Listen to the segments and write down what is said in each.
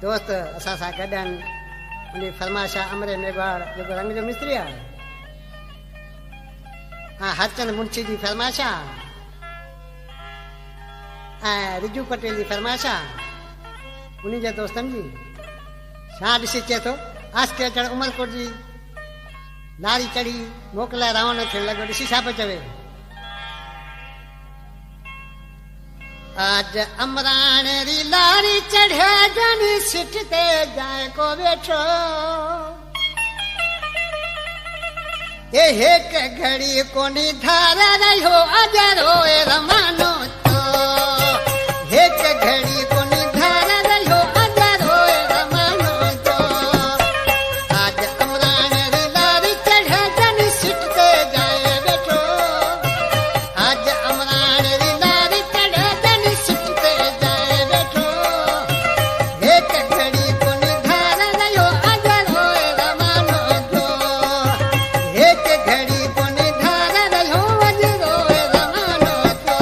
दोस्त असां सां गॾु आहिनि। उन फरमाइश आहे अमरे मेघवाड़ जेको रंग जो मिस्त्री आहे। हाँ हरचंद मुंशी जी फरमाइश आहे ऐं रिजू पटेल जी फरमाइश आहे। उन्हीं जे दोस्तनि जी छा ॾिसी अचे थो आस्के अचण उमरकोट जी लारी चढ़ी मोकिलाए रवानो थियण लॻो। ॾिसी छा पियो चवे। आज अमराण री लारी चढ़े जनी सिट ते जाए को बैठो ये एक घड़ी कोनी धार रहो अजरो रमानो तो एक घड़ी कोनी धार रहो अजरो रमानो तो आज अमराण री लारी चढ़े जनी सिट ते जाए बैठो आज अमराण री लारी चढ़े जनी सिट ते जाए बैठो एक घड़ी कोनी धार रहो अजरो रमानो तो एक घड़ी कोनी धार रहो अजरो रमानो तो।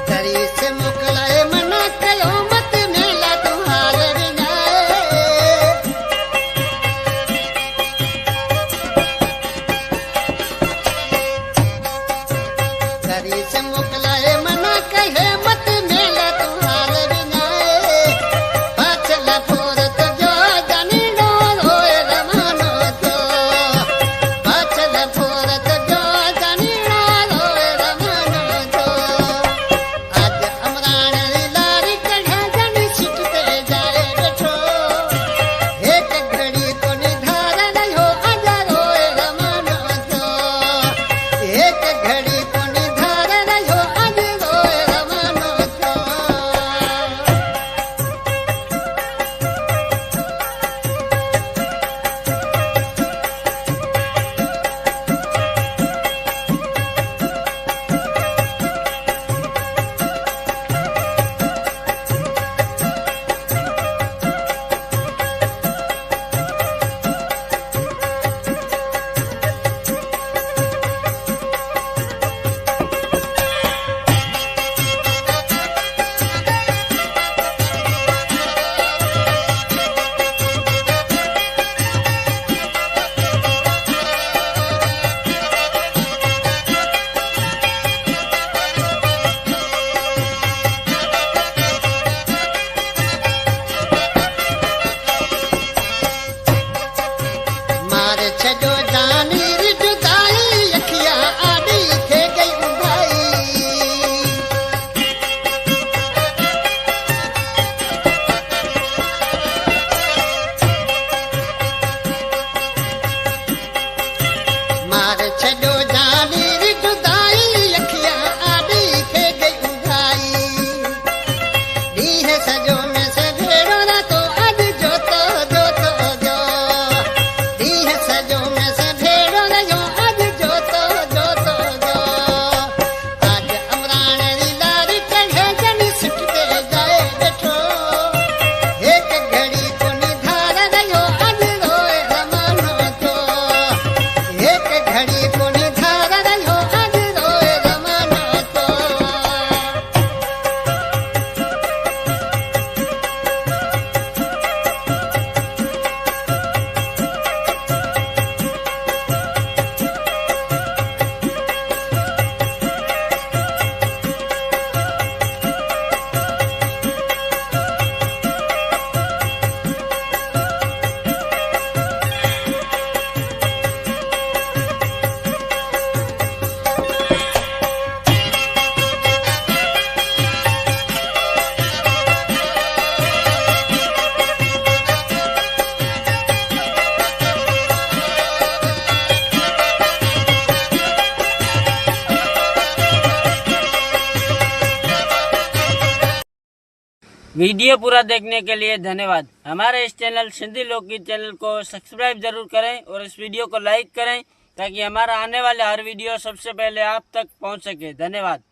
दरी से मोकलाए मना कयो मत मेला तुम्हारे विनाए दरी से मोकलाए मना कहे मत मेला तुम्हारे विनाए पाचल फोरत जो जानी डोर होए रमानो तो पाचल फोरत जो जानी डोर होए रमानो तो आज अमराण री लारी चढ़े जनी सिट ते जाए बैठो एक घड़ी कोनी धार रहो अजरो रमानो तो एक घड़ी कोनी धार रहो अजरो रमानो तो। मारे छजो जानी री जुदाई अखियां आड़ी थे गई उंधाई मारे छजो जानी री जुदाई अखियां आड़ी थे गई उंधाई दी है सजो में से भेड़ो ना तो अज जो तो जो तो जो दी है सजो में से भेड़ो ना जो अज जो तो जो तो जो आज अमराण री लारी चढ़े जनी सिट ते जाए बैठो एक घड़ी कोनी धार रहो अजरो रमानो तो एक घड़ी कोनी धार रहो अजरो रमानो तो। वीडियो पूरा देखने के लिए धन्यवाद। हमारे इस चैनल सिंधी लोकगीत चैनल को सब्सक्राइब जरूर करें और इस वीडियो को लाइक करें ताकि हमारा आने वाला हर वीडियो सबसे पहले आप तक पहुंच सके। धन्यवाद।